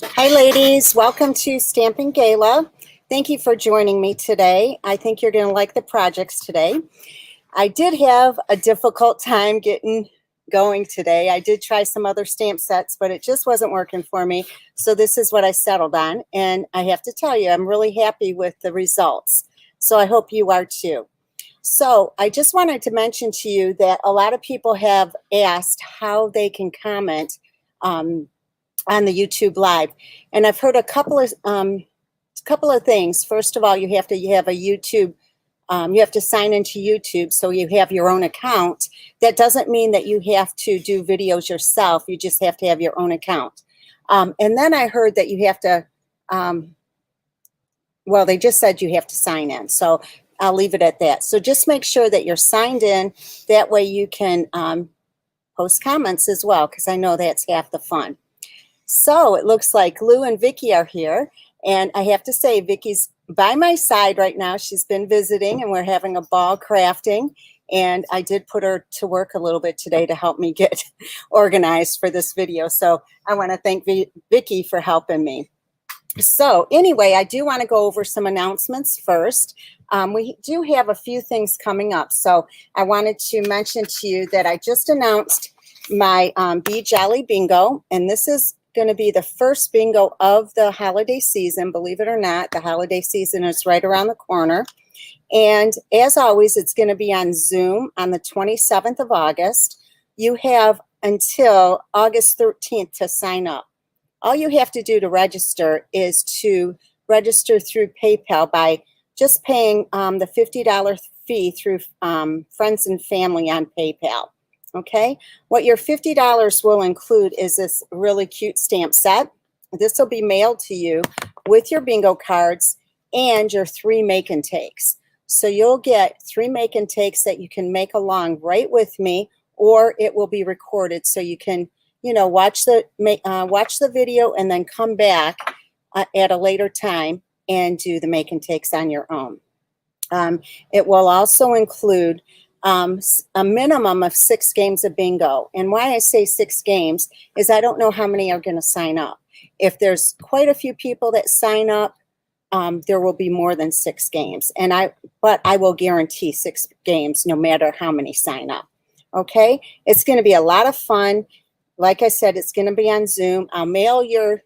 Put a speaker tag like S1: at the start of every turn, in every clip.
S1: Hi ladies, welcome to Stamping Gala. Thank you for joining me today. I think you're going to like the projects today. I did have a difficult time getting going today. I did try some other stamp sets, but it just wasn't working for me. So this is what I settled on. And I have to tell you, I'm really happy with the results. So I hope you are too. So I just wanted to mention to you that a lot of people have asked how they can comment on the YouTube Live, and I've heard a couple of things. First of all, you have a YouTube. You have to sign into YouTube, so you have your own account. That doesn't mean that you have to do videos yourself. You just have to have your own account. And then I heard that you have to. Well, they just said you have to sign in, so I'll leave it at that. So just make sure that you're signed in. That way you can post comments as well, because I know that's half the fun. So it looks like Lou and Vicky are here, and I have to say Vicky's by my side right now. She's been visiting, and we're having a ball crafting, and I did put her to work a little bit today to help me get organized for this video. So I want to thank Vicky for helping me. So anyway, I do want to go over some announcements first. We do have a few things coming up. So I wanted to mention to you that I just announced my Be Jolly Bingo, and this is going to be the first bingo of the holiday season. Believe it or not, the holiday season is right around the corner. And as always, it's going to be on Zoom on the 27th of August. You have until August 13th to sign up. All you have to do to register is to register through PayPal by just paying the $50 fee through friends and family on PayPal. Okay, what your $50 will include is this really cute stamp set. This will be mailed to you with your bingo cards and your 3 make and takes. So you'll get 3 make and takes that you can make along right with me, or it will be recorded so you can, watch the video and then come back at a later time and do the make and takes on your own. It will also include a minimum of 6 games of bingo. And why I say 6 games is I don't know how many are going to sign up. If there's quite a few people that sign up, there will be more than 6 games. But I will guarantee 6 games no matter how many sign up. Okay, it's going to be a lot of fun. Like I said, it's going to be on Zoom. I'll mail your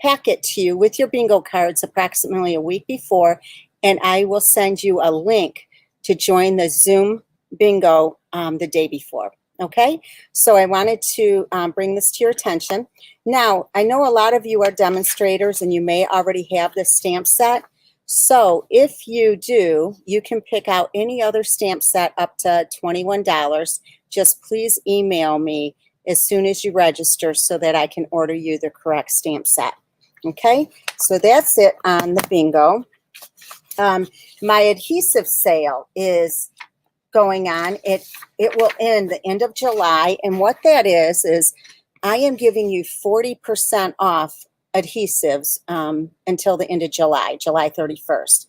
S1: packet to you with your bingo cards approximately a week before, and I will send you a link to join the Zoom bingo the day before. Okay, so I wanted to bring this to your attention. Now, I know a lot of you are demonstrators and you may already have this stamp set. So if you do, you can pick out any other stamp set up to $21. Just please email me as soon as you register so that I can order you the correct stamp set. Okay, so that's it on the bingo. My adhesive sale is going on. It will end the end of July, and what that is I am giving you 40% off adhesives until the end of July 31st.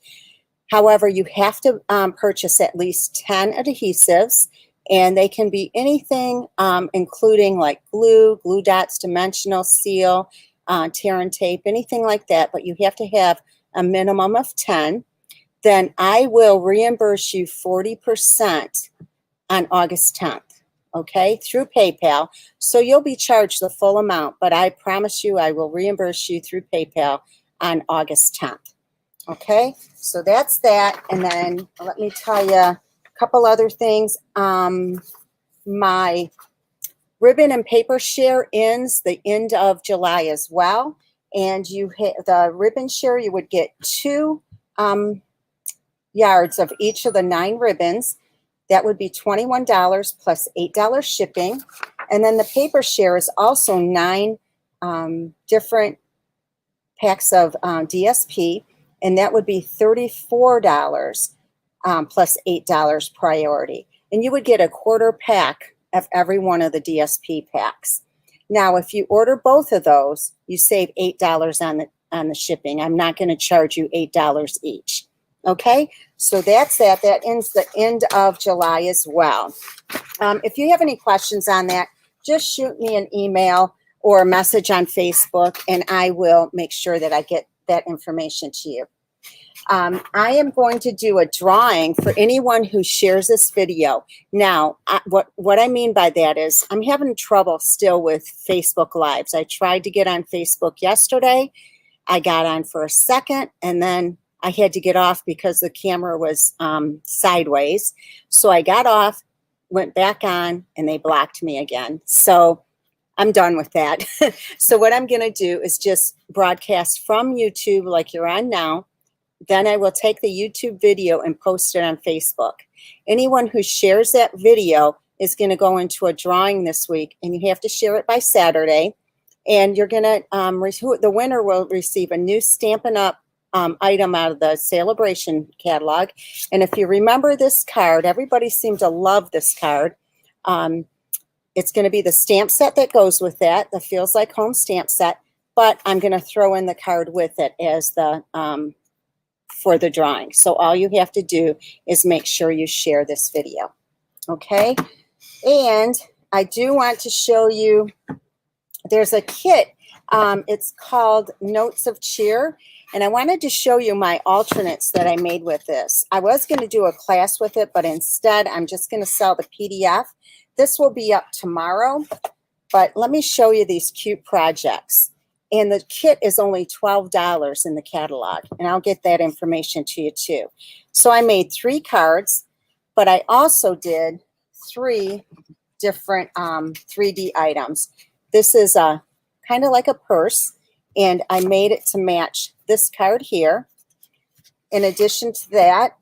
S1: However, you have to purchase at least 10 adhesives, and they can be anything, including like glue dots, dimensional seal, tear and tape, anything like that, but you have to have a minimum of 10. Then I will reimburse you 40% on August 10th, okay, through PayPal. So you'll be charged the full amount, but I promise you I will reimburse you through PayPal on August 10th, okay? So that's that, and then let me tell you a couple other things. My ribbon and paper share ends the end of July as well, and the ribbon share, you would get 2 yards of each of the 9 ribbons. That would be $21 plus $8 shipping. And then the paper share is also 9 different packs of DSP, and that would be $34 plus $8 priority. And you would get a quarter pack of every one of the DSP packs. Now, if you order both of those, you save $8 on the shipping. I'm not going to charge you $8 each. Okay, so that's that. That ends the end of July as well. If you have any questions on that, just shoot me an email or a message on Facebook, and I will make sure that I get that information to you. I am going to do a drawing for anyone who shares this video. Now, what I mean by that is I'm having trouble still with Facebook Lives. I tried to get on Facebook yesterday. I got on for a second, and then I had to get off because the camera was sideways. So I got off, went back on, and they blocked me again. So I'm done with that. So what I'm going to do is just broadcast from YouTube like you're on now. Then I will take the YouTube video and post it on Facebook. Anyone who shares that video is going to go into a drawing this week, and you have to share it by Saturday. And you're going to, the winner will receive a new Stampin' Up! Item out of the Celebration catalog. And if you remember this card, everybody seemed to love this card. It's going to be the stamp set that goes with that, the Feels Like Home stamp set, but I'm going to throw in the card with it as the for the drawing. So all you have to do is make sure you share this video. Okay? And I do want to show you, there's a kit. It's called Notes of Cheer. And I wanted to show you my alternates that I made with this. I was going to do a class with it, but instead I'm just going to sell the PDF. This will be up tomorrow, but let me show you these cute projects. And the kit is only $12 in the catalog, and I'll get that information to you too. So I made 3 cards, but I also did 3 different 3D items. This is a kind of like a purse, and I made it to match this card here. In addition to that,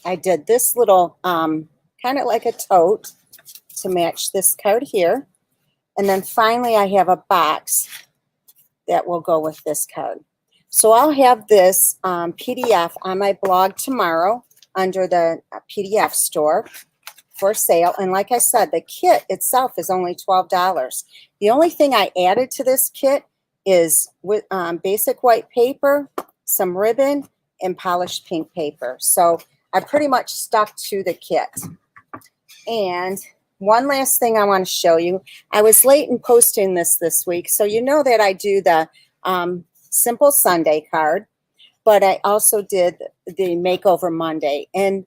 S1: I did this little kind of like a tote to match this card here. And then finally, I have a box that will go with this card. So I'll have this PDF on my blog tomorrow under the PDF store for sale. And like I said, the kit itself is only $12. The only thing I added to this kit is with basic white paper, some ribbon, and polished pink paper. So I pretty much stuck to the kit. And one last thing I want to show you. I was late in posting this week, so you know that I do the Simple Sunday card, but I also did the Makeover Monday. And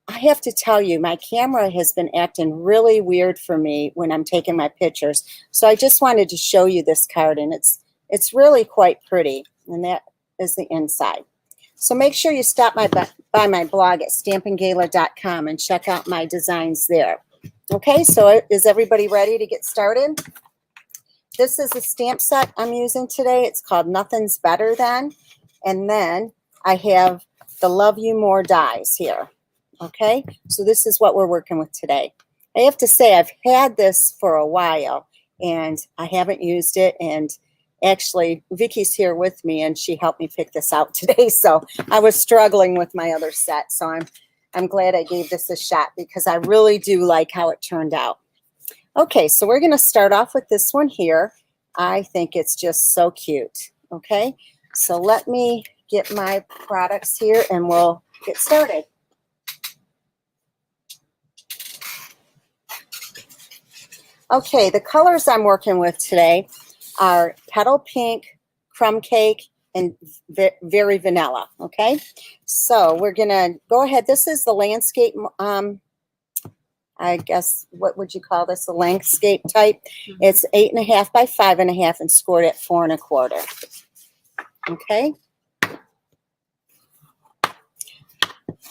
S1: I have to tell you, my camera has been acting really weird for me when I'm taking my pictures. So I just wanted to show you this card, and it's really quite pretty, and that is the inside. So make sure you stop by my blog at stampinggala.com and check out my designs there. Okay, so is everybody ready to get started? This is the stamp set I'm using today. It's called Nothing's Better Than. And then I have the Love You More dies here. Okay, so this is what we're working with today. I have to say I've had this for a while and I haven't used it, and actually Vicky's here with me and she helped me pick this out today. So I was struggling with my other set. So I'm glad I gave this a shot because I really do like how it turned out. Okay, so we're going to start off with this one here. I think it's just so cute. Okay, so let me get my products here and we'll get started. Okay, the colors I'm working with today are Petal Pink, Crumb Cake, and Very Vanilla, okay? So we're going to go ahead. This is the landscape, I guess, what would you call this? A landscape type. Mm-hmm. It's 8.5 by 5.5 and scored at 4 1/4. Okay.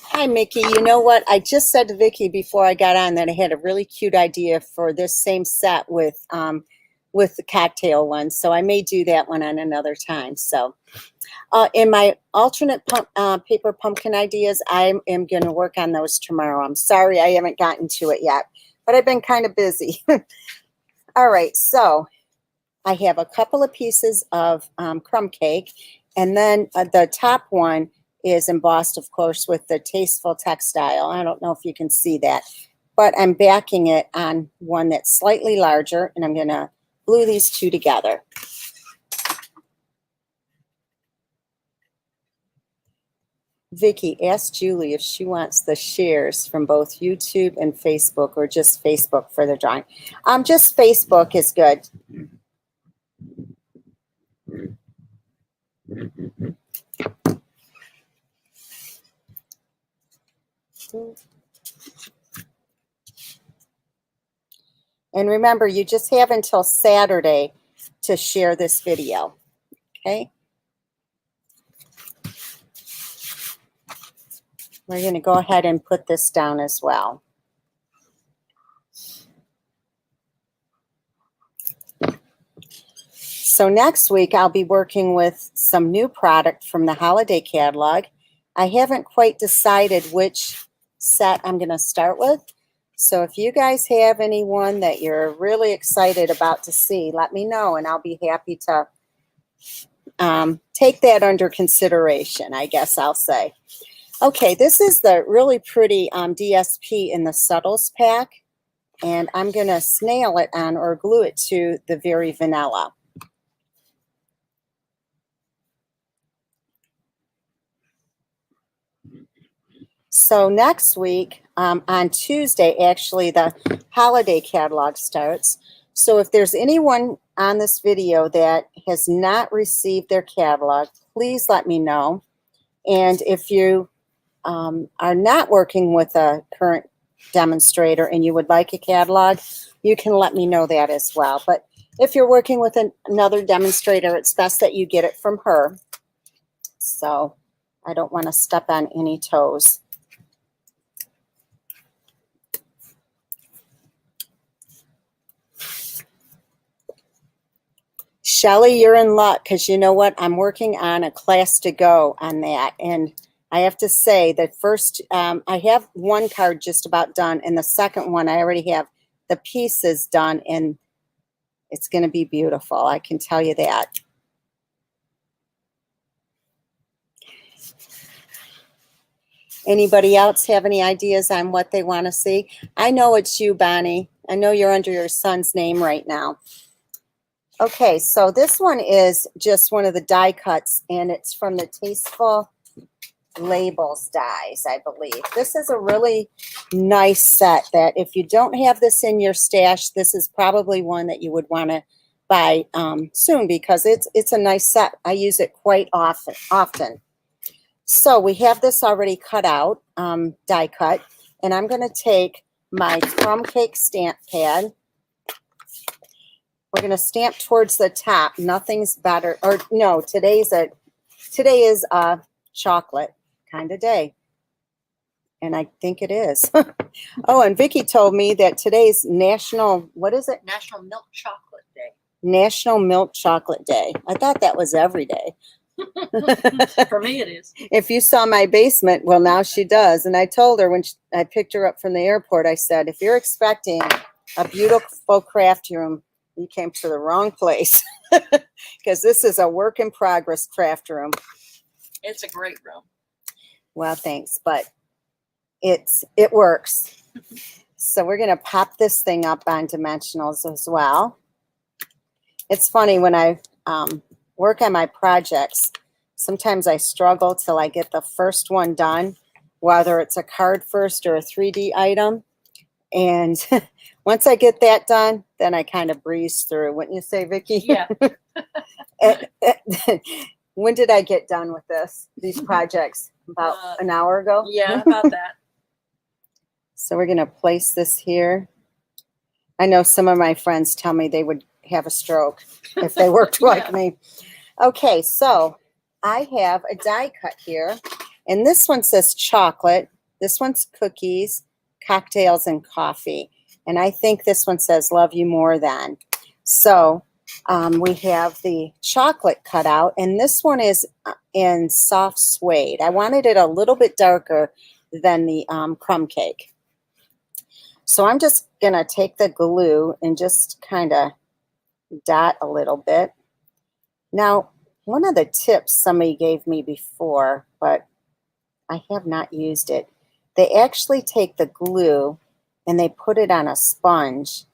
S1: Hi, Mickey. You know what? I just said to Vicky before I got on that I had a really cute idea for this same set with the cocktail one. So I may do that one on another time. So in my alternate paper pumpkin ideas, I am going to work on those tomorrow. I'm sorry I haven't gotten to it yet, but I've been kind of busy. All right, so I have a couple of pieces of crumb cake, and then the top one is embossed, of course, with the Tasteful Textile. I don't know if you can see that, but I'm backing it on one that's slightly larger, and I'm going to glue these two together. Vicky, ask Julie if she wants the shares from both YouTube and Facebook, or just Facebook for the drawing. Just Facebook is good. And remember, you just have until Saturday to share this video, okay? We're going to go ahead and put this down as well. So next week, I'll be working with some new product from the holiday catalog. I haven't quite decided which set I'm going to start with. So if you guys have anyone that you're really excited about to see, let me know, and I'll be happy to take that under consideration, I guess I'll say. Okay, this is the really pretty DSP in the Subtles pack, and I'm going to snail it on or glue it to the Very Vanilla. So next week, on Tuesday, actually, the holiday catalog starts. So if there's anyone on this video that has not received their catalog, please let me know. And if you are not working with a current demonstrator and you would like a catalog, you can let me know that as well. But if you're working with another demonstrator, it's best that you get it from her. So I don't want to step on any toes. Shelly, you're in luck, because you know what? I'm working on a class to go on that. And I have to say that first, I have one card just about done. And the second one, I already have the pieces done. And it's going to be beautiful. I can tell you that. Anybody else have any ideas on what they want to see? I know it's you, Bonnie. I know you're under your son's name right now. Okay, so this one is just one of the die cuts, and it's from the Tasteful Labels dies, I believe. This is a really nice set that if you don't have this in your stash, this is probably one that you would want to buy soon, because it's a nice set. I use it quite often. So we have this already cut out, die cut, and I'm going to take my crumb cake stamp pad. We're going to stamp towards the top. Nothing's better. Or no, today is a chocolate kind of day. And I think it is. Oh, and Vicki told me that today's National, what is it?
S2: National Milk Chocolate Day.
S1: National Milk Chocolate Day. I thought that was every day.
S2: For me, it is.
S1: If you saw my basement, well, now she does. And I told her when I picked her up from the airport, I said, if you're expecting a beautiful craft room, you came to the wrong place, because this is a work in progress craft room.
S2: It's a great room.
S1: Well, thanks, but it works. So we're going to pop this thing up on dimensionals as well. It's funny when I work on my projects, sometimes I struggle till I get the first one done, whether it's a card first or a 3D item. And once I get that done, then I kind of breeze through. Wouldn't you say, Vicki?
S2: Yeah.
S1: When did I get done with these projects? About an hour ago?
S2: Yeah, about that.
S1: So we're going to place this here. I know some of my friends tell me they would have a stroke if they worked like me. Okay, so I have a die cut here. And this one says chocolate. This one's cookies, cocktails, and coffee. And I think this one says love you more than. So we have the chocolate cut out, and this one is in soft suede. I wanted it a little bit darker than the crumb cake. So I'm just going to take the glue and just kind of dot a little bit. Now, one of the tips somebody gave me before, but I have not used it, they actually take the glue and they put it on a sponge,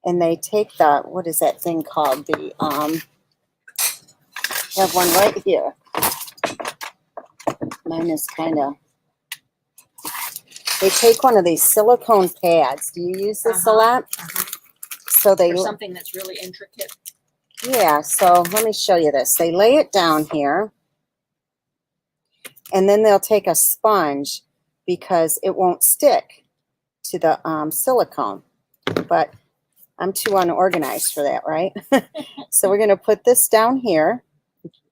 S1: and they take the, what is that thing called? The, I have one right here. Mine is kind of, they take one of these silicone pads. Do you use this a lot?
S2: For
S1: So they,
S2: something that's really intricate.
S1: Yeah, so let me show you this. They lay it down here, and then they'll take a sponge because it won't stick to the silicone. But I'm too unorganized for that, right? So we're going to put this down here.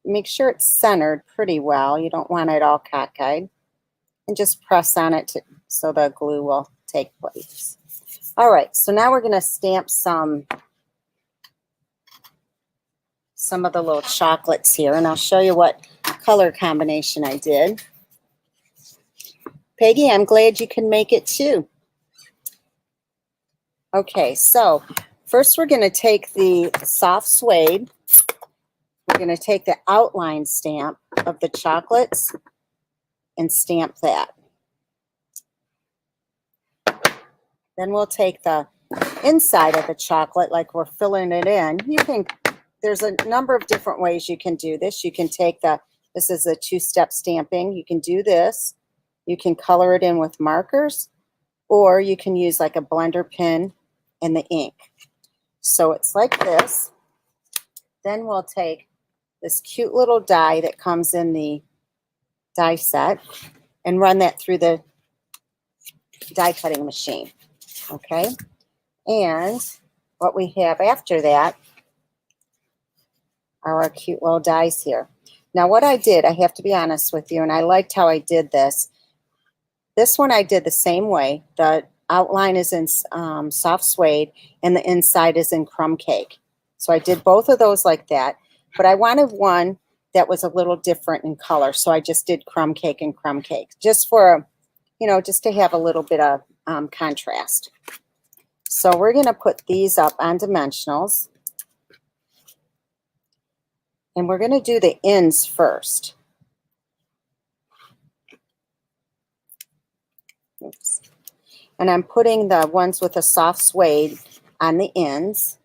S1: Make sure it's centered pretty well. You don't want it all cockeyed. And just press on it so the glue will take place. All right, so now we're going to stamp some of the little chocolates here, and I'll show you what color combination I did. Peggy, I'm glad you can make it too. Okay, so first we're going to take the soft suede. We're going to take the outline stamp of the chocolates and stamp that. Then we'll take the inside of the chocolate like we're filling it in. There's a number of different ways you can do this. You can take this is a two-step stamping. You can do this. You can color it in with markers, or you can use like a blender pen and the ink. So it's like this. Then we'll take this cute little die that comes in the die set and run that through the die cutting machine. Okay, and what we have after that are our cute little dies here. Now what I did, I have to be honest with you, and I liked how I did this. This one I did the same way. The outline is in soft suede and the inside is in crumb cake. So I did both of those like that, but I wanted one that was a little different in color. So I just did crumb cake and crumb cake just for, just to have a little bit of contrast. So we're going to put these up on dimensionals. And we're going to do the ends first. Oops. And I'm putting the ones with the soft suede on the ends.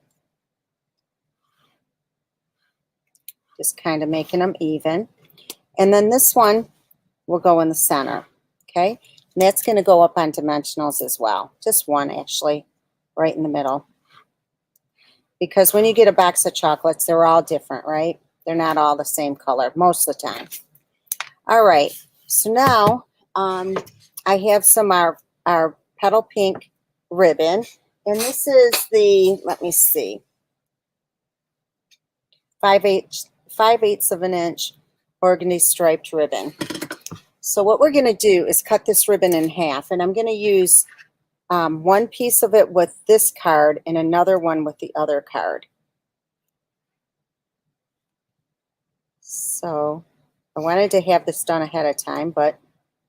S1: Just kind of making them even. And then this one will go in the center. Okay? And that's going to go up on dimensionals as well. Just one actually, right in the middle. Because when you get a box of chocolates, they're all different, right? They're not all the same color most of the time. All right, so now I have some of our petal pink ribbon, and this is the, let me see, 5/8 of an inch organdy striped ribbon. So what we're going to do is cut this ribbon in half, and I'm going to use one piece of it with this card and another one with the other card. So I wanted to have this done ahead of time, but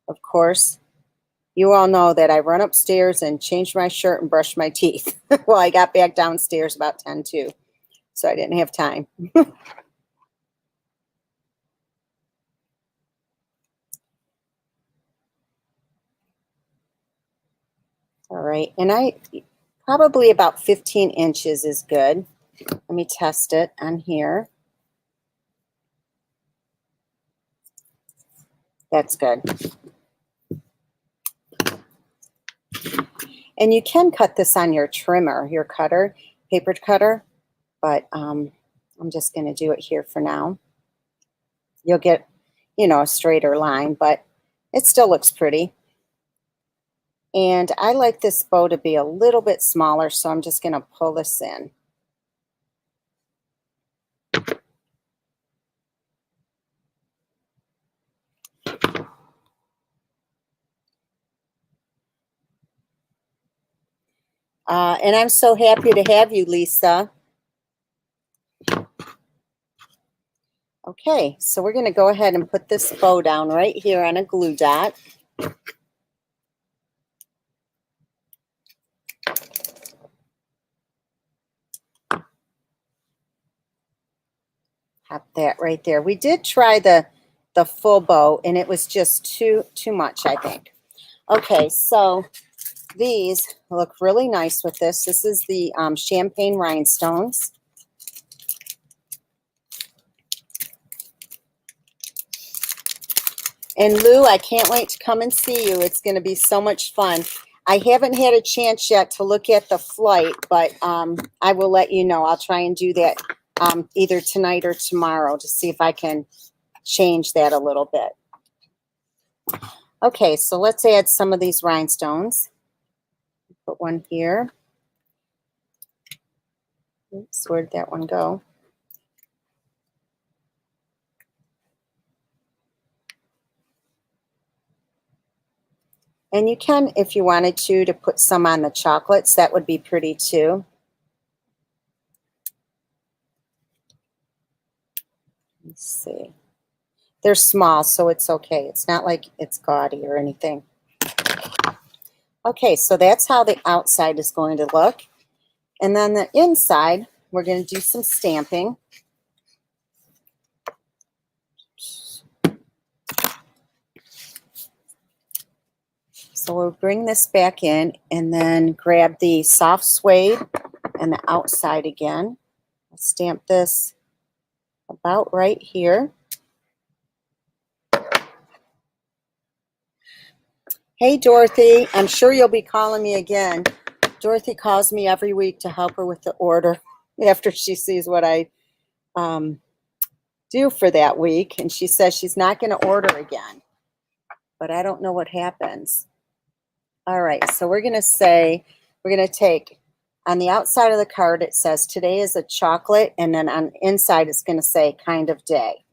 S1: of course, you all know that I run upstairs and changed my shirt and brushed my teeth. Well, I got back downstairs about 10 to, so I didn't have time. All right, and probably about 15 inches is good. Let me test it on here. That's good. And you can cut this on your trimmer, your cutter, paper cutter, but I'm just going to do it here for now. You'll get, a straighter line, but it still looks pretty. And I like this bow to be a little bit smaller, so I'm just going to pull this in. And I'm so happy to have you, Lisa. Okay, so we're going to go ahead and put this bow down right here on a glue dot. Pop that right there. We did try the full bow, and it was just too much, I think. Okay, so these look really nice with this. This is the champagne rhinestones. And Lou, I can't wait to come and see you. It's going to be so much fun. I haven't had a chance yet to look at the flight, but I will let you know. I'll try and do that either tonight or tomorrow to see if I can change that a little bit. Okay, so let's add some of these rhinestones. Put one here. Oops, where'd that one go? And you can, if you wanted to put some on the chocolates. That would be pretty too. Let's see. They're small, so it's okay. It's not like it's gaudy or anything. Okay, so that's how the outside is going to look. And then the inside, we're going to do some stamping. So we'll bring this back in and then grab the soft suede and the outside again. I'll stamp this about right here. Hey, Dorothy, I'm sure you'll be calling me again. Dorothy calls me every week to help her with the order after she sees what I do for that week. And she says she's not going to order again, but I don't know what happens. All right, so we're going to take, on the outside of the card, it says today is a chocolate, and then on the inside, it's going to say kind of day.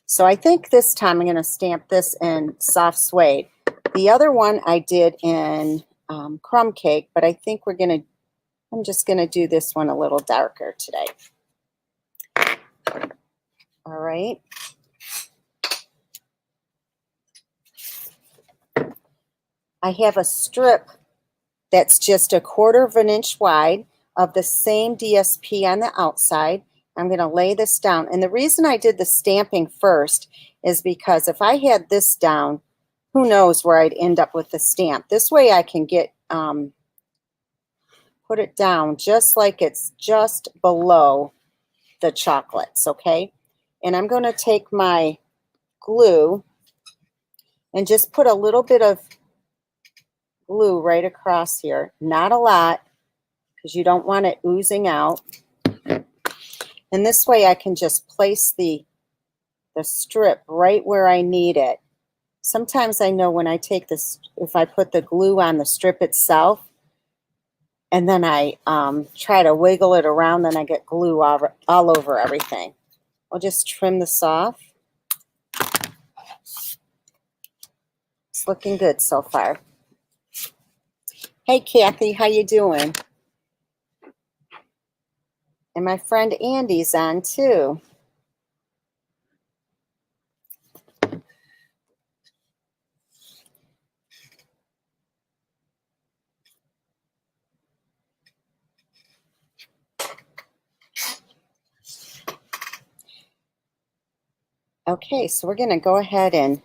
S1: So I think this time I'm going to stamp this in soft suede. The other one I did in crumb cake, but I think I'm just going to do this one a little darker today. All right. I have a strip that's just 1/4 of an inch wide of the same DSP on the outside. I'm going to lay this down. And the reason I did the stamping first is because if I had this down, who knows where I'd end up with the stamp. This way I can get, put it down just like it's just below the chocolates, okay? And I'm going to take my glue and just put a little bit of glue right across here. Not a lot, because you don't want it oozing out. And this way I can just place the strip right where I need it. Sometimes I know when I take this, if I put the glue on the strip itself, and then I try to wiggle it around, then I get glue all over everything. I'll just trim this off. It's looking good so far. Hey, Kathy, how you doing? And my friend Andy's on too. Okay, so we're going to go ahead and,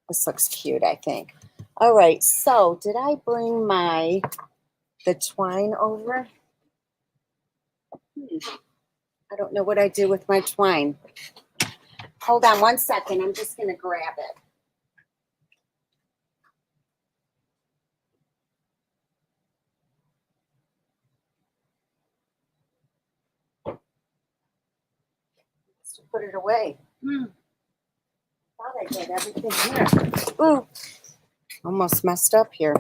S1: this looks cute, I think. All right, so did I bring the twine over? I don't know what I do with my twine. Hold on one second, I'm just going to grab it. To put it away. Thought I did everything here. Ooh, almost messed up here.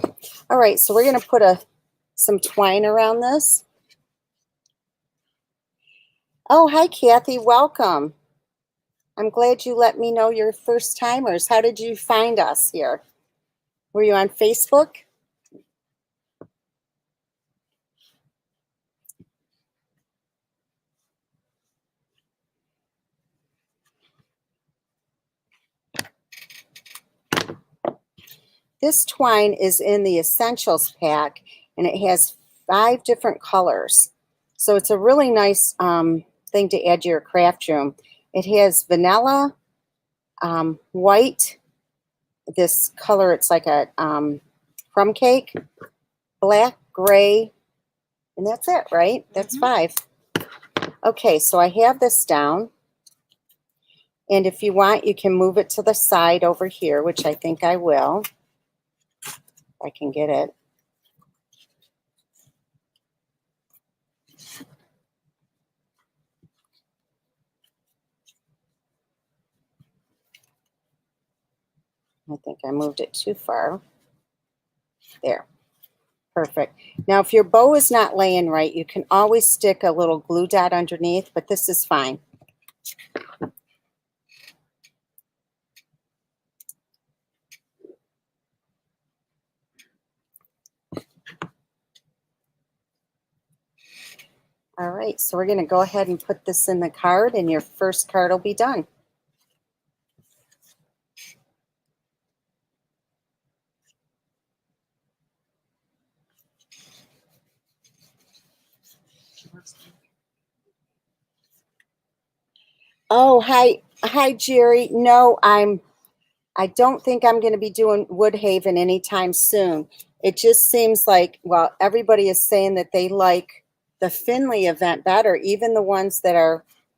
S1: All right, so we're going to put some twine around this. Oh, hi, Kathy. Welcome. I'm glad you let me know you're first timers. How did you find us here? Were you on Facebook? This twine is in the Essentials pack, and it has 5 different colors. So it's a really nice thing to add to your craft room. It has vanilla, white, this color, it's like a crumb cake, black, gray, and that's it, right? That's 5. Okay, so I have this down. And if you want, you can move it to the side over here, which I think I will. If I can get it. I think I moved it too far. There. Perfect. Now, if your bow is not laying right, you can always stick a little glue dot underneath, but this is fine. All right, so we're going to go ahead and put this in the card, and your first card will be done. Oh, hi, Jerry. No, I don't think I'm going to be doing Woodhaven anytime soon. It just seems like, well, everybody is saying that they like the Finley event better, even the ones that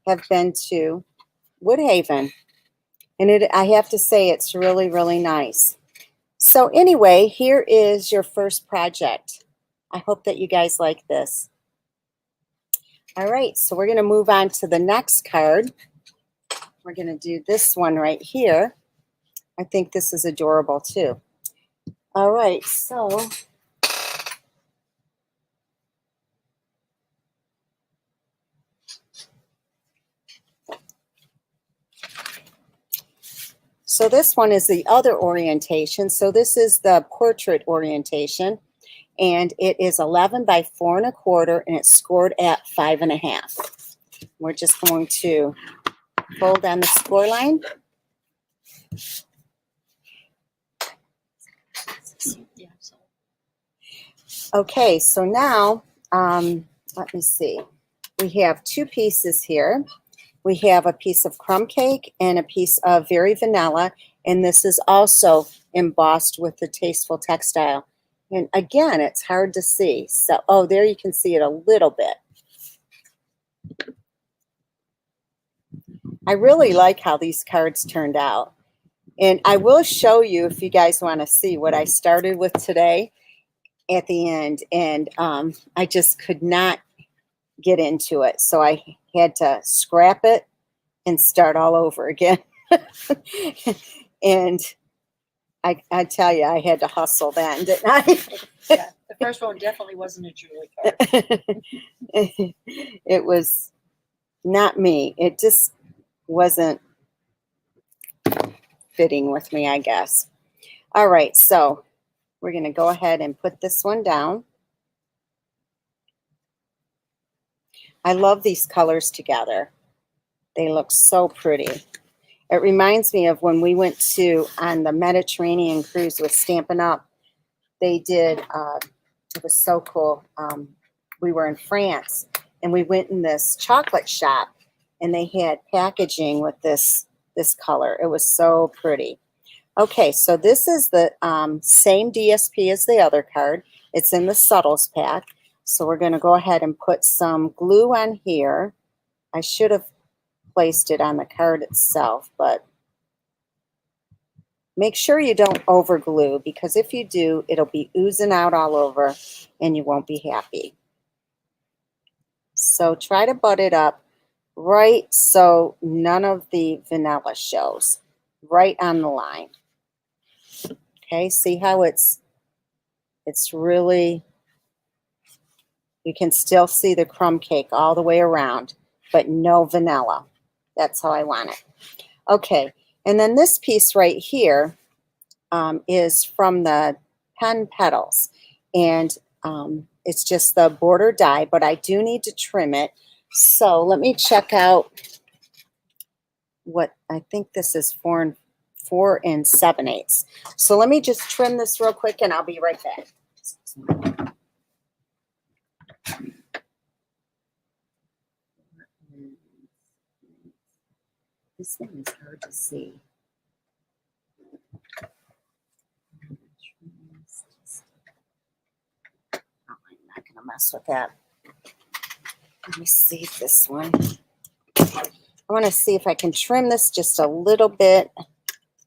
S1: have been to Woodhaven. And I have to say, it's really, really nice. So anyway, here is your first project. I hope that you guys like this. All right, so we're going to move on to the next card. We're going to do this one right here. I think this is adorable too. All right, so this one is the other orientation. So this is the portrait orientation, and it is 11 by 4 1/4, and it's scored at 5 1/2. We're just going to fold on the score line. Okay, so now, let me see. We have two pieces here. We have a piece of crumb cake and a piece of Very Vanilla, and this is also embossed with the Tasteful Textile. And again, it's hard to see. So, oh, there you can see it a little bit. I really like how these cards turned out. And I will show you, if you guys want to see what I started with today at the end. And I just could not get into it. So I had to scrap it and start all over again. And I tell you, I had to hustle then, didn't I?
S2: Yeah, the first one definitely wasn't a Julie card.
S1: It was not me. It just wasn't fitting with me, I guess. All right, so we're going to go ahead and put this one down. I love these colors together. They look so pretty. It reminds me of when we went on the Mediterranean cruise with Stampin' Up. They did, it was so cool. We were in France, and we went in this chocolate shop, and they had packaging with this color. It was so pretty. Okay, so this is the same DSP as the other card. It's in the Subtles pack. So we're going to go ahead and put some glue on here. I should have placed it on the card itself, but make sure you don't over glue, because if you do, it'll be oozing out all over and you won't be happy. So try to butt it up right so none of the vanilla shows, right on the line. Okay, see how it's really, you can still see the crumb cake all the way around, but no vanilla. That's how I want it. Okay, and then this piece right here is from the Pen Petals, and it's just the border die, but I do need to trim it. So let me check out what, I think this is 4 7/8. So let me just trim this real quick, and I'll be right back. This thing is hard to see. Oh, I'm not going to mess with that. Let me see this one. I want to see if I can trim this just a little bit.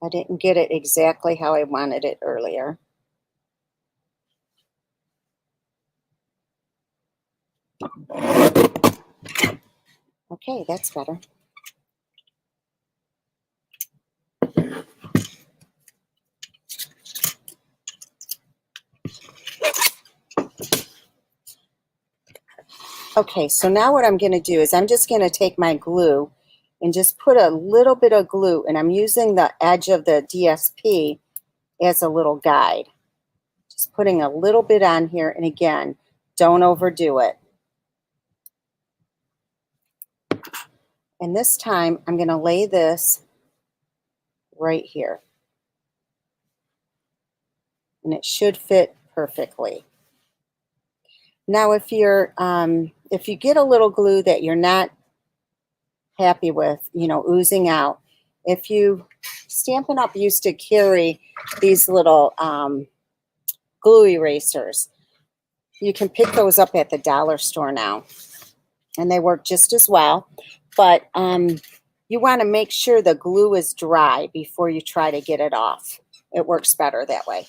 S1: I didn't get it exactly how I wanted it earlier. Okay, that's better. Okay, so now what I'm going to do is I'm just going to take my glue and just put a little bit of glue, and I'm using the edge of the DSP as a little guide. Just putting a little bit on here, and again, don't overdo it. And this time I'm going to lay this right here. And it should fit perfectly. Now if you get a little glue that you're not happy with, you know, oozing out, if you Stampin' Up! Used to carry these little glue erasers. You can pick those up at the dollar store now, and they work just as well. But you want to make sure the glue is dry before you try to get it off. It works better that way.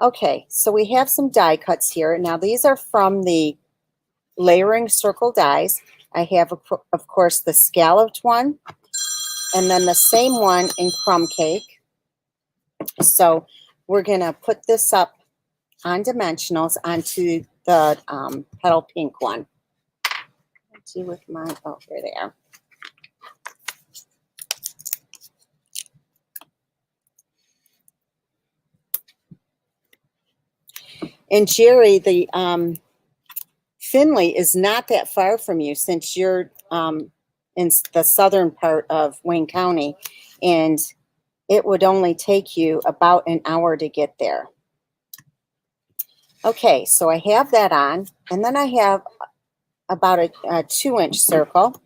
S1: Okay, so we have some die cuts here. Now these are from the Layering Circle dies. I have, of course, the scalloped one, and then the same one in crumb cake. So we're going to put this up on dimensionals onto the petal pink one. Let's see with my, oh, here they are. And Jerry, the Finley is not that far from you, since you're in the southern part of Wayne County, and it would only take you about an hour to get there. Okay, so I have that on, and then I have about a 2-inch circle,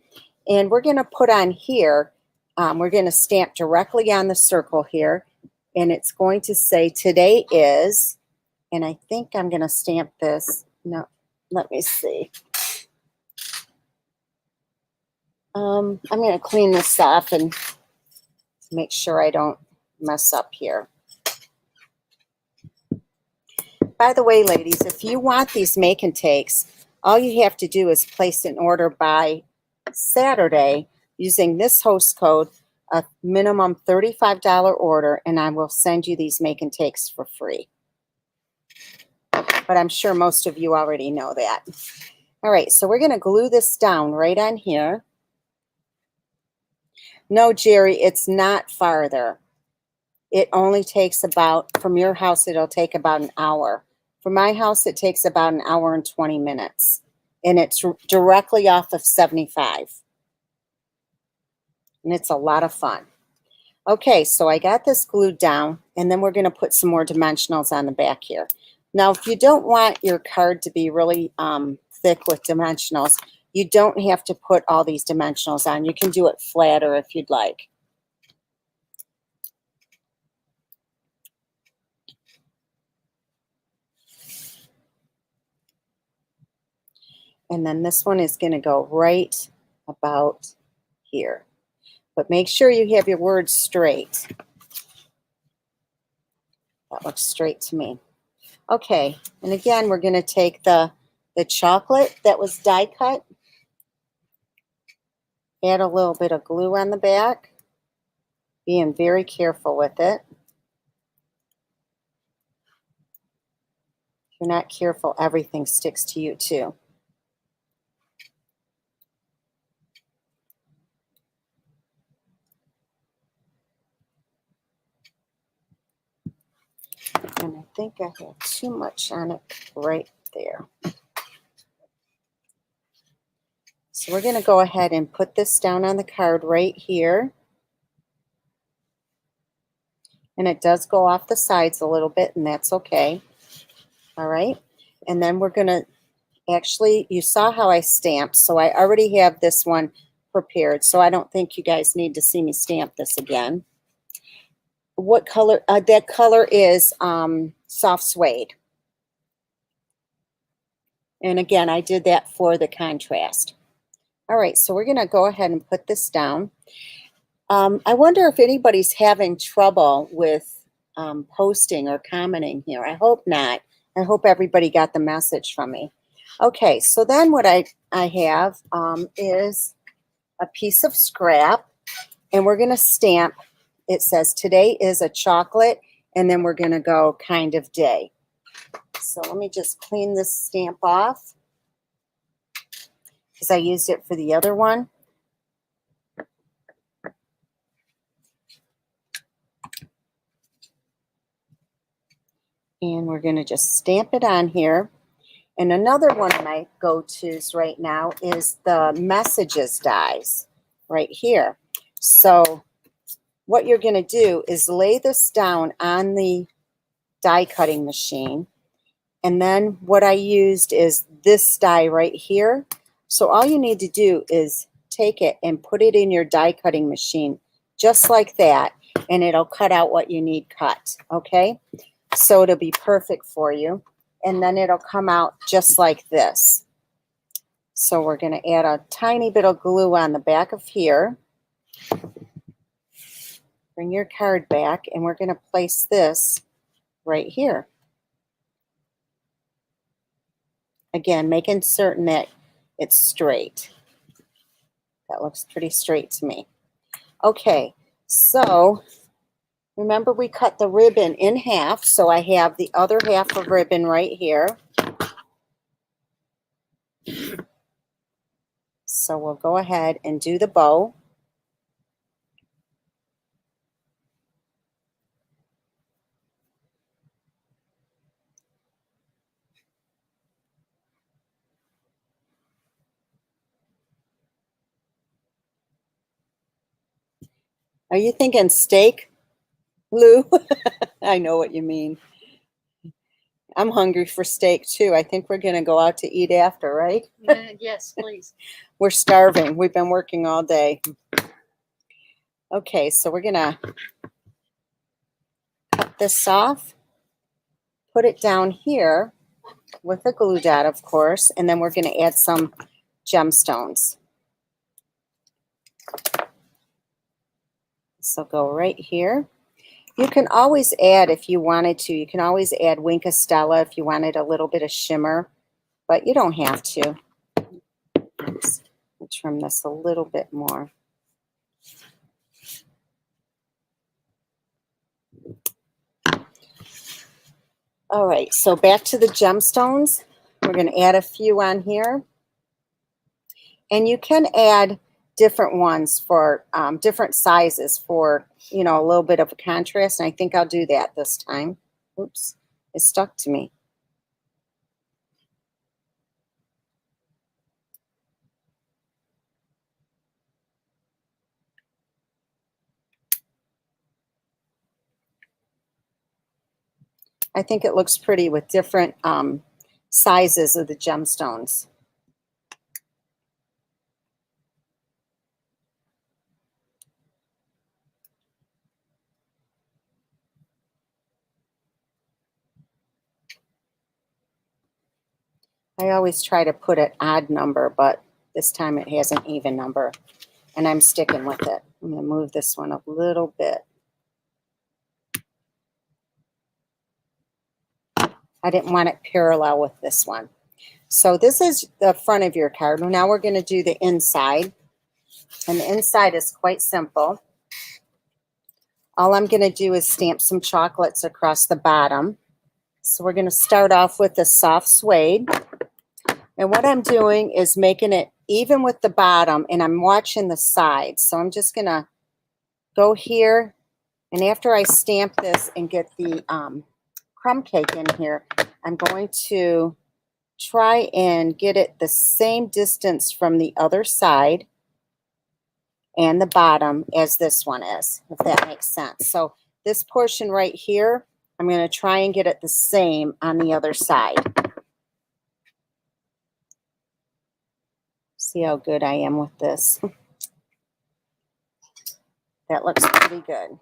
S1: and we're going to put on here, we're going to stamp directly on the circle here, and it's going to say today is, and I think I'm going to stamp this. No, let me see. I'm going to clean this off and make sure I don't mess up here. By the way, ladies, if you want these make and takes, all you have to do is place an order by Saturday using this host code, a minimum $35 order, and I will send you these make and takes for free. But I'm sure most of you already know that. All right, so we're going to glue this down right on here. No, Jerry, it's not farther. It only takes about, from your house, it'll take about an hour. From my house, it takes about an hour and 20 minutes. And it's directly off of 75. And it's a lot of fun. Okay, so I got this glued down, and then we're going to put some more dimensionals on the back here. Now, if you don't want your card to be really thick with dimensionals, you don't have to put all these dimensionals on. You can do it flatter if you'd like. And then this one is going to go right about here. But make sure you have your words straight. That looks straight to me. Okay, and again, we're going to take the chocolate that was die cut, add a little bit of glue on the back, being very careful with it. If you're not careful, everything sticks to you too. And I think I have too much on it right there. So we're going to go ahead and put this down on the card right here. And it does go off the sides a little bit, and that's okay. All right. And then we're going to, actually, you saw how I stamped, so I already have this one prepared. So I don't think you guys need to see me stamp this again. What color? That color is soft suede. And again, I did that for the contrast. All right, so we're going to go ahead and put this down. I wonder if anybody's having trouble with posting or commenting here. I hope not. I hope everybody got the message from me. Okay, so then what I have is a piece of scrap, and we're going to stamp. It says today is a chocolate, and then we're going to go kind of day. So let me just clean this stamp off. because I used it for the other one. And we're going to just stamp it on here. And another one of my go-tos right now is the messages dies right here. So what you're going to do is lay this down on the die cutting machine. And then what I used is this die right here. So all you need to do is take it and put it in your die cutting machine, just like that. And it'll cut out what you need cut, okay? So it'll be perfect for you. And then it'll come out just like this. So we're going to add a tiny bit of glue on the back of here. Bring your card back, and we're going to place this right here. Again, making certain that it's straight. That looks pretty straight to me. Okay, so remember we cut the ribbon in half, so I have the other half of ribbon right here. So we'll go ahead and do the bow. Are you thinking steak, Lou? I know what you mean. I'm hungry for steak too. I think we're going to go out to eat after, right?
S2: Yes, please.
S1: We're starving. We've been working all day. Okay, so we're going to cut this off, put it down here with a glue dot, of course, and then we're going to add some gemstones. So go right here. You can always add, if you wanted to, you can always add Wink of Stella if you wanted a little bit of shimmer, but you don't have to. Oops. I'll trim this a little bit more. All right, so back to the gemstones. We're going to add a few on here. And you can add different ones for different sizes for, you know, a little bit of a contrast. And I think I'll do that this time. Oops, it stuck to me. I think it looks pretty with different sizes of the gemstones. I always try to put an odd number, but this time it has an even number, and I'm sticking with it. I'm going to move this one a little bit. I didn't want it parallel with this one. So this is the front of your card. Now we're going to do the inside, and the inside is quite simple. All I'm going to do is stamp some chocolates across the bottom. So we're going to start off with the soft suede. And what I'm doing is making it even with the bottom, and I'm watching the sides. So I'm just going to go here, and after I stamp this and get the crumb cake in here, I'm going to try and get it the same distance from the other side and the bottom as this one is, if that makes sense. So this portion right here, I'm going to try and get it the same on the other side. See how good I am with this. That looks pretty good.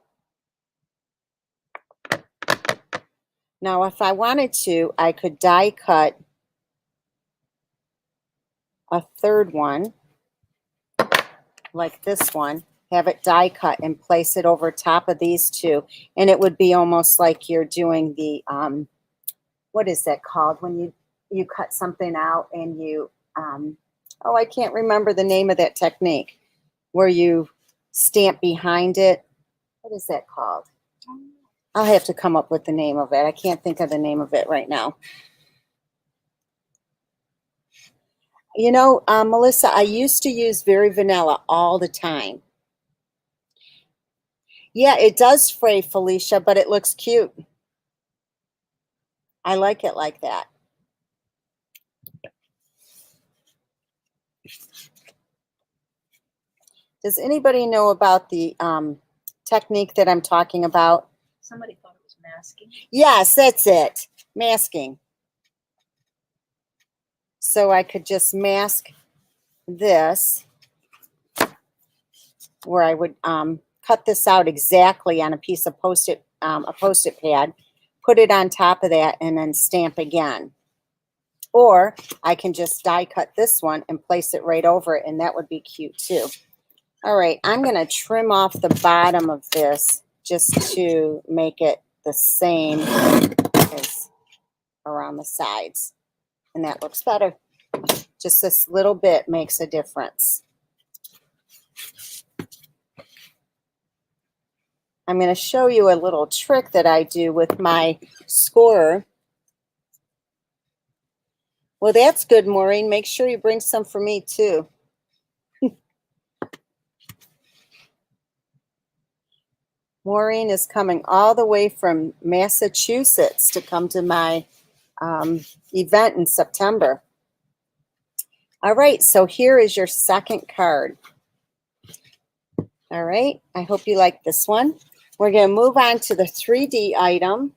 S1: Now, if I wanted to, I could die cut a third one, like this one, have it die cut and place it over top of these two, and it would be almost like you're doing the, what is that called? When you cut something out and you, oh, I can't remember the name of that technique, where you stamp behind it. What is that called? I'll have to come up with the name of it. I can't think of the name of it right now. You know, Melissa, I used to use Very Vanilla all the time. Yeah, it does fray, Felicia, but it looks cute. I like it like that. Does anybody know about the technique that I'm talking about?
S2: Somebody thought it was masking.
S1: Yes, that's it. Masking. So I could just mask this, where I would cut this out exactly on a piece of Post-it, a Post-it pad, put it on top of that, and then stamp again. Or I can just die cut this one and place it right over it, and that would be cute too. All right, I'm going to trim off the bottom of this just to make it the same as around the sides. And that looks better. Just this little bit makes a difference. I'm going to show you a little trick that I do with my scorer. Well, that's good, Maureen. Make sure you bring some for me too. Maureen is coming all the way from Massachusetts to come to my event in September. All right, so here is your second card. All right, I hope you like this one. We're going to move on to the 3D item.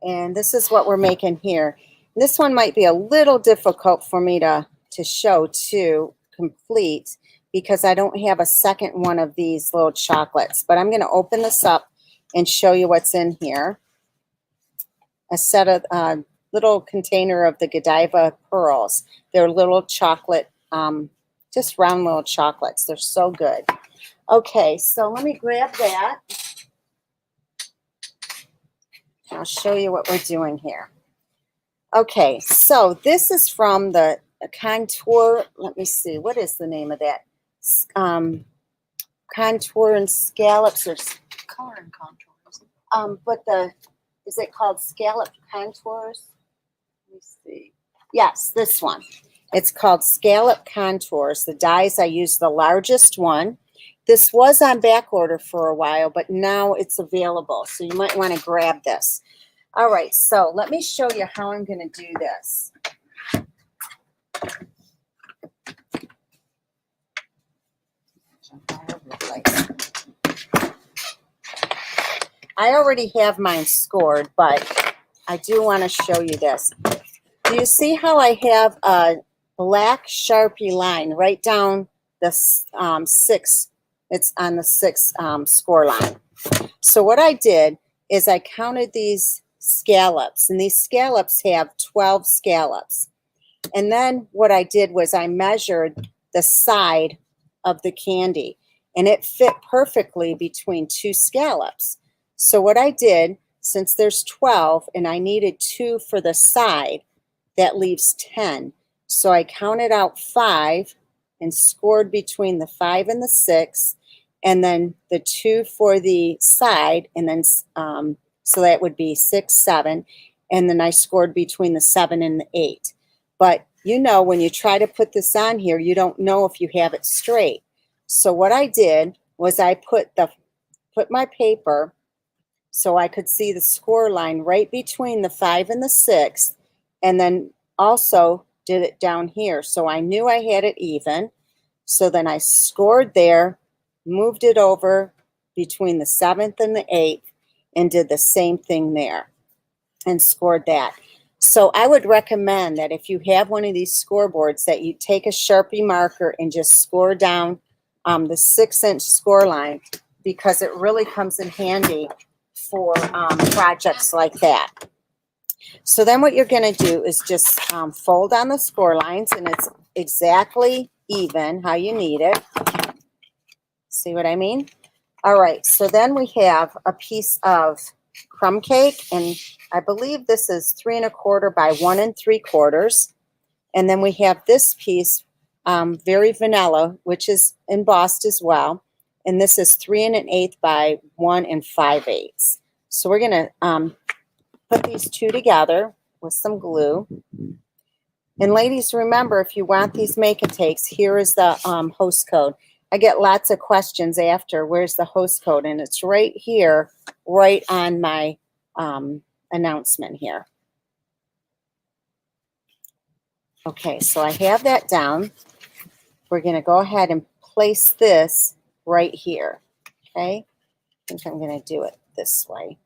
S1: And this is what we're making here. This one might be a little difficult for me to show to complete because I don't have a second one of these little chocolates. But I'm going to open this up and show you what's in here. A set of little container of the Godiva pearls. They're little chocolate, just round little chocolates. They're so good. Okay, so let me grab that. I'll show you what we're doing here. Okay, so this is from the Contour. Let me see. What is the name of that? Contour and Scallops, or
S2: Color and contours.
S1: but is it called Scallop Contours? Let me see. Yes, this one. It's called Scallop Contours. The dies, I used the largest one. This was on back order for a while, but now it's available. So you might want to grab this. All right, so let me show you how I'm going to do this. I already have mine scored, but I do want to show you this. Do you see how I have a black Sharpie line right down the 6? It's on the 6 score line. So what I did is I counted these scallops, and these scallops have 12 scallops. And then what I did was I measured the side of the candy, and it fit perfectly between 2 scallops. So what I did, since there's 12 and I needed 2 for the side, that leaves 10. So I counted out 5 and scored between the 5 and the 6, and then the 2 for the side, and then so that would be 6, 7, and then I scored between the 7 and the 8. But you know, when you try to put this on here, you don't know if you have it straight. So what I did was I put my paper so I could see the score line right between the 5 and the 6, and then also did it down here. So I knew I had it even. So then I scored there, moved it over between the 7th and the 8th, and did the same thing there and scored that. So I would recommend that if you have one of these scoreboards, that you take a Sharpie marker and just score down the 6-inch score line, because it really comes in handy for projects like that. So then what you're going to do is just fold on the score lines, and it's exactly even how you need it. See what I mean? All right, so then we have a piece of crumb cake, and I believe this is 3 1/4 by 1 3/4. And then we have this piece, Very Vanilla, which is embossed as well. And this is 3 1/8 by 1 5/8. So we're going to put these two together. with some glue. And ladies, remember, if you want these make and takes, here is the host code. I get lots of questions after, where's the host code? And it's right here, right on my announcement here. Okay, so I have that down. We're going to go ahead and place this right here. Okay, I think I'm going to do it this way.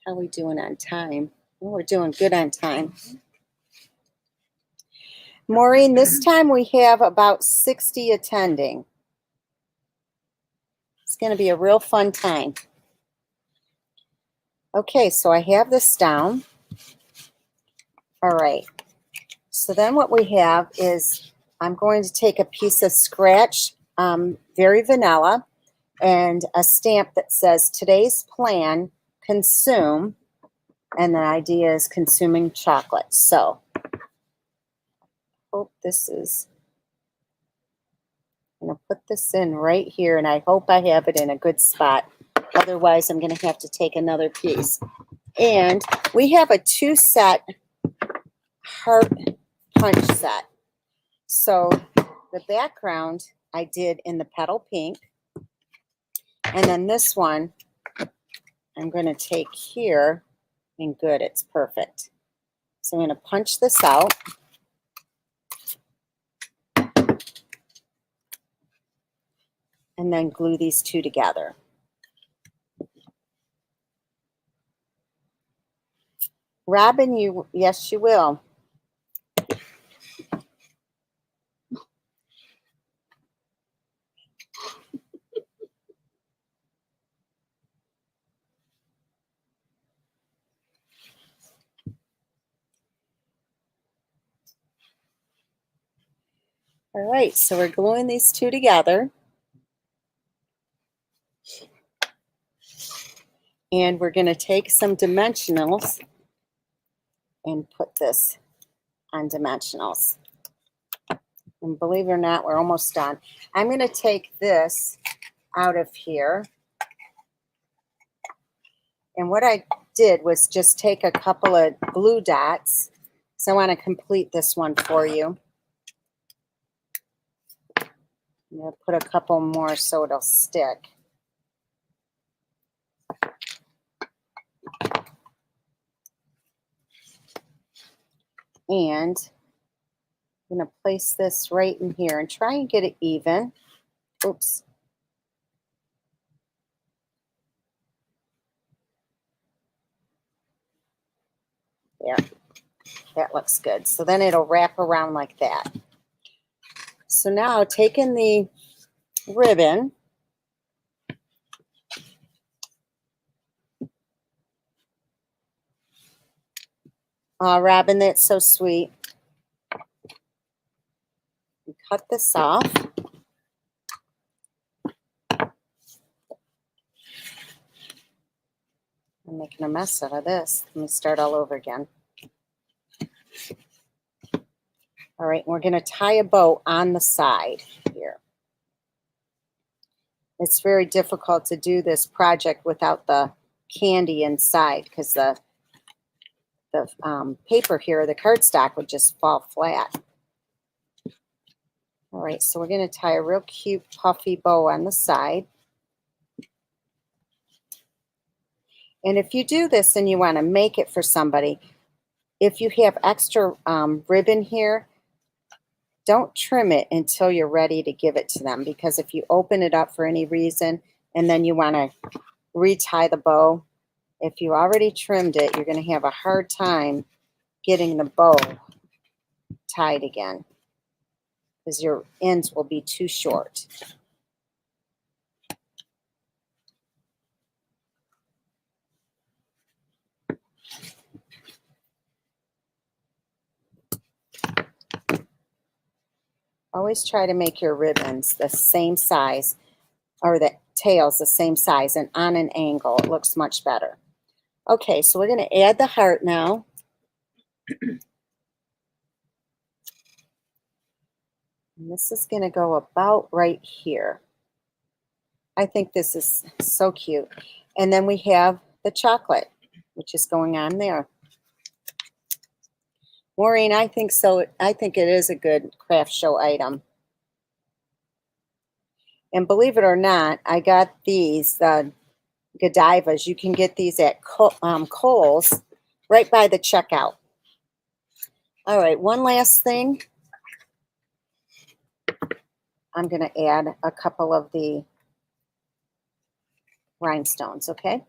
S1: How are we doing on time? Oh, we're doing good on time. Maureen, this time we have about 60 attending. It's going to be a real fun time. Okay, so I have this down. All right. So then what we have is I'm going to take a piece of scratch, very vanilla, and a stamp that says today's plan, consume, and the idea is consuming chocolate. So hope this is, I'm going to put this in right here, and I hope I have it in a good spot. Otherwise, I'm going to have to take another piece. And we have a 2-set heart punch set. So the background I did in the petal pink. And then this one, I'm going to take here, and good, it's perfect. So I'm going to punch this out. And then glue these two together. Robin, yes, you will. All right, so we're gluing these two together. And we're going to take some dimensionals and put this on dimensionals. And believe it or not, we're almost done. I'm going to take this out of here. And what I did was just take a couple of glue dots. So I want to complete this one for you. I'm going to put a couple more so it'll stick. And I'm going to place this right in here and try and get it even. Oops. There. That looks good. So then it'll wrap around like that. So now taking the ribbon, Robin, that's so sweet. And cut this off. I'm making a mess out of this. Let me start all over again. All right, we're going to tie a bow on the side here. It's very difficult to do this project without the candy inside because the paper here, the cardstock, would just fall flat. All right, so we're going to tie a real cute puffy bow on the side. And if you do this and you want to make it for somebody, if you have extra ribbon here, don't trim it until you're ready to give it to them, because if you open it up for any reason and then you want to retie the bow, if you already trimmed it, you're going to have a hard time getting the bow tied again because your ends will be too short. Always try to make your ribbons the same size, or the tails the same size, and on an angle. It looks much better. Okay, so we're going to add the heart now. And this is going to go about right here. I think this is so cute. And then we have the chocolate, which is going on there. Maureen, I think so. I think it is a good craft show item. And believe it or not, I got these Godivas. You can get these at Kohl's right by the checkout. All right, one last thing. I'm going to add a couple of the rhinestones, okay?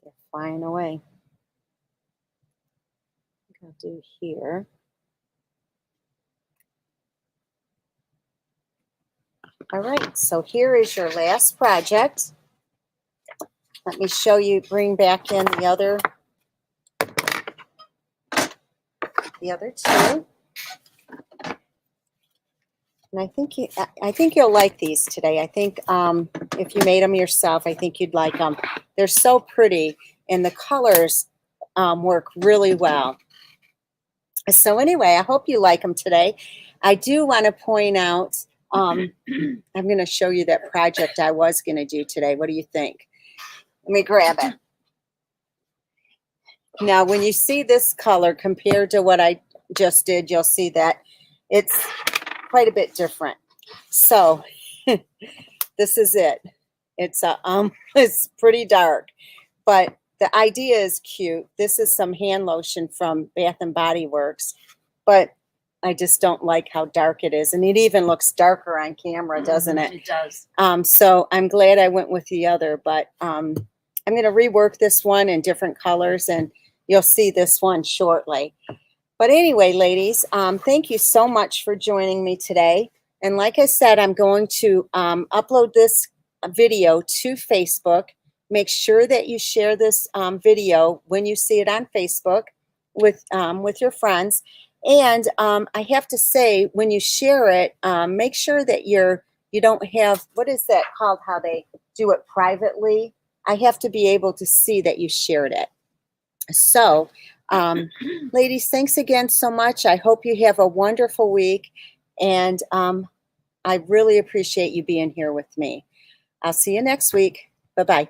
S1: They're flying away. I'm going to do here. All right, so here is your last project. Let me show you, bring back in the other two. And I think you'll like these today. I think if you made them yourself, I think you'd like them. They're so pretty, and the colors work really well. So anyway, I hope you like them today. I do want to point out, I'm going to show you that project I was going to do today. What do you think? Let me grab it. Now, when you see this color compared to what I just did, you'll see that it's quite a bit different. So this is it. It's it's pretty dark, but the idea is cute. This is some hand lotion from Bath and Body Works, but I just don't like how dark it is, and it even looks darker on camera, doesn't it?
S2: It does.
S1: So I'm glad I went with the other, but I'm going to rework this one in different colors, and you'll see this one shortly. But anyway, ladies, thank you so much for joining me today. And like I said, I'm going to upload this video to Facebook. Make sure that you share this video when you see it on Facebook with your friends. And I have to say, when you share it, make sure that you don't have, what is that called, how they do it privately? I have to be able to see that you shared it. So, ladies, thanks again so much. I hope you have a wonderful week, and I really appreciate you being here with me. I'll see you next week. Bye-bye.